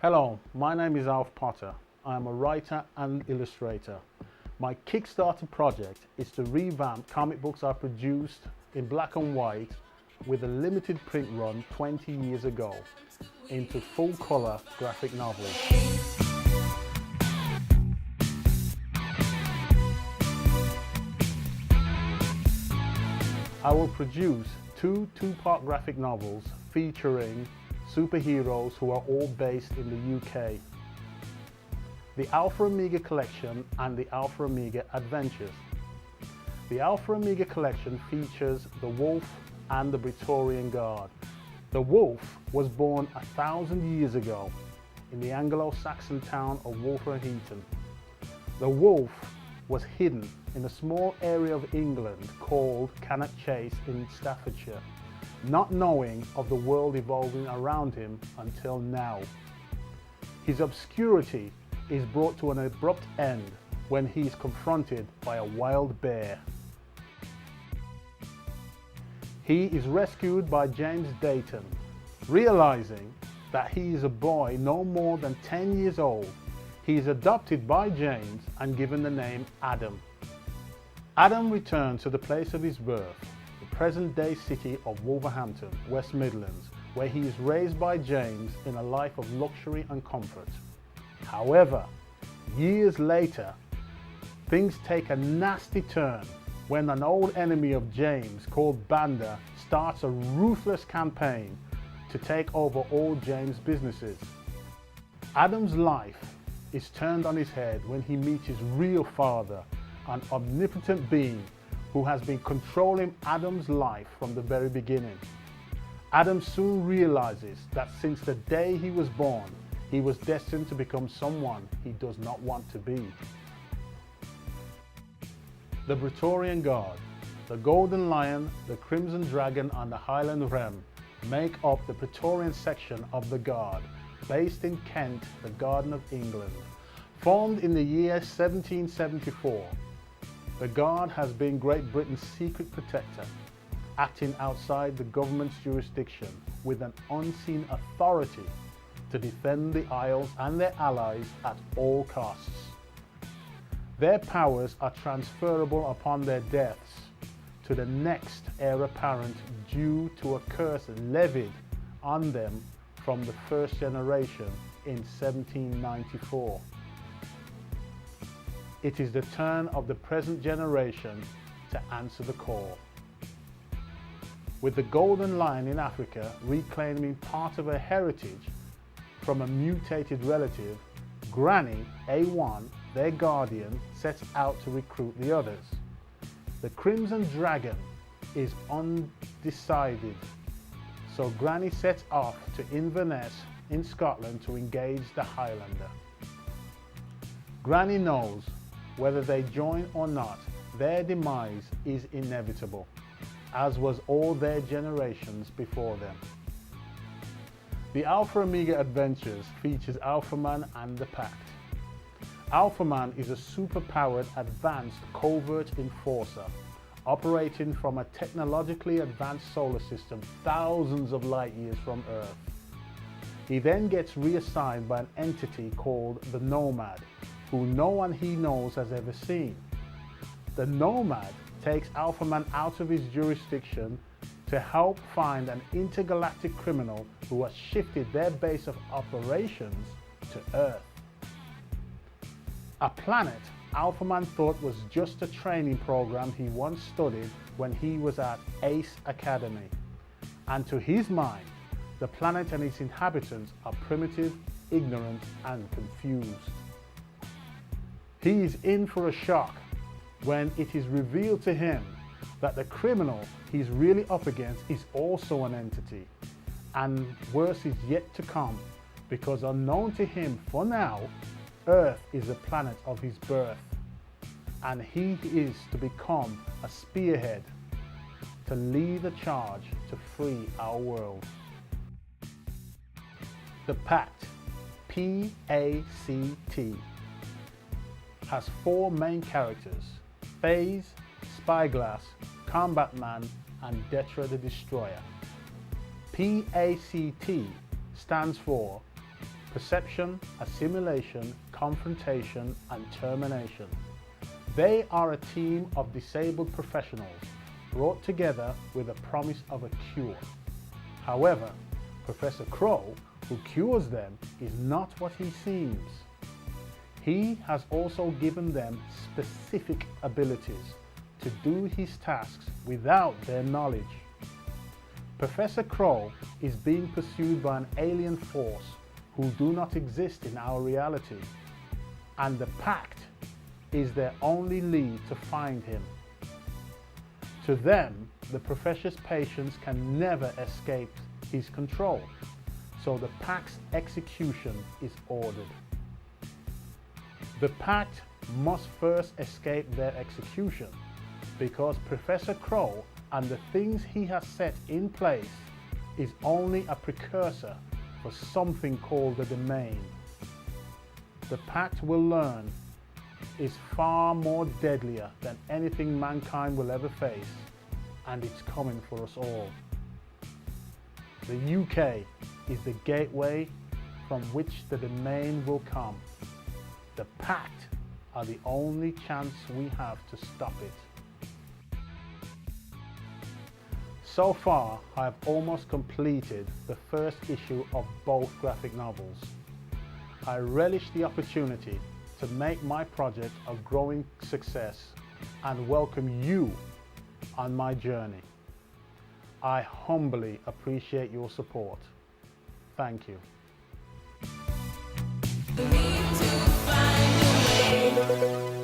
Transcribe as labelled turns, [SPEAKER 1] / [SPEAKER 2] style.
[SPEAKER 1] Hello, my name is Alf Potter. I am a writer and illustrator. My Kickstarter project is to revamp comic books I produced in black and white with a limited print run 20 years ago into full colour graphic novels. I will produce two-part graphic novels featuring superheroes who are all based in the UK. The Alpha Omega Collection and the Alpha Omega Adventures. The Alpha Omega Collection features the Wolf and the Praetorian Guard. The Wolf was born 1,000 years ago in the Anglo-Saxon town of Wolverhampton. The Wolf was hidden in a small area of England called Cannock Chase in Staffordshire, not knowing of the world evolving around him until now. His obscurity is brought to an abrupt end when he is confronted by a wild bear. He is rescued by James Dayton. Realizing that he is a boy no more than 10 years old, he is adopted by James and given the name Adam. Adam returns to the place of his birth, the present-day city of Wolverhampton, West Midlands, where he is raised by James in a life of luxury and comfort. However, years later, things take a nasty turn when an old enemy of James called Banda starts a ruthless campaign to take over all James' businesses. Adam's life is turned on his head when he meets his real father, an omnipotent being who has been controlling Adam's life from the very beginning. Adam soon realizes that since the day he was born, he was destined to become someone he does not want to be. The Praetorian Guard, the Golden Lion, the Crimson Dragon and the Highland Rem make up the Praetorian section of the Guard, based in Kent, the Garden of England. Formed in the year 1774, the Guard has been Great Britain's secret protector, acting outside the government's jurisdiction with an unseen authority to defend the Isles and their allies at all costs. Their powers are transferable upon their deaths to the next heir apparent due to a curse levied on them from the first generation in 1794. It is the turn of the present generation to answer the call. With the Golden Lion in Africa reclaiming part of her heritage from a mutated relative, Granny, A1, their guardian, sets out to recruit the others. The Crimson Dragon is undecided, so Granny sets off to Inverness in Scotland to engage the Highlander. Granny knows whether they join or not, their demise is inevitable, as was all their generations before them. The Alpha Omega Adventures features Alphaman and the Pact. Alphaman is a super-powered advanced covert enforcer operating from a technologically advanced solar system thousands of light years from Earth. He then gets reassigned by an entity called the Nomad, who no one he knows has ever seen. The Nomad takes Alphaman out of his jurisdiction to help find an intergalactic criminal who has shifted their base of operations to Earth. A planet Alphaman thought was just a training program he once studied when he was at Ace Academy. And to his mind, the planet and its inhabitants are primitive, ignorant and confused. He is in for a shock when it is revealed to him that the criminal he's really up against is also an entity, and worse is yet to come, because unknown to him for now, Earth is the planet of his birth, and he is to become a spearhead to lead the charge to free our world. The Pact, P-A-C-T, has four main characters: FaZe, Spyglass, Combat Man and Detra the Destroyer. PACT stands for perception, assimilation, confrontation, and termination. They are a team of disabled professionals brought together with a promise of a cure. However, Professor Crow, who cures them, is not what he seems. He has also given them specific abilities to do his tasks without their knowledge. Professor Crow is being pursued by an alien force who do not exist in our reality, and the Pact is their only lead to find him. To them, the Professor's patients can never escape his control, so the Pact's execution is ordered. The Pact must first escape their execution, because Professor Crow and the things he has set in place is only a precursor for something called the Domain. The Pact will learn is far more deadlier than anything mankind will ever face, and it's coming for us all. The UK is the gateway from which the Domain will come. The Pact are the only chance we have to stop it. So far, I have almost completed the first issue of both graphic novels. I relish the opportunity to make my project a growing success and welcome you on my journey. I humbly appreciate your support. Thank you.
[SPEAKER 2] We need to find a way.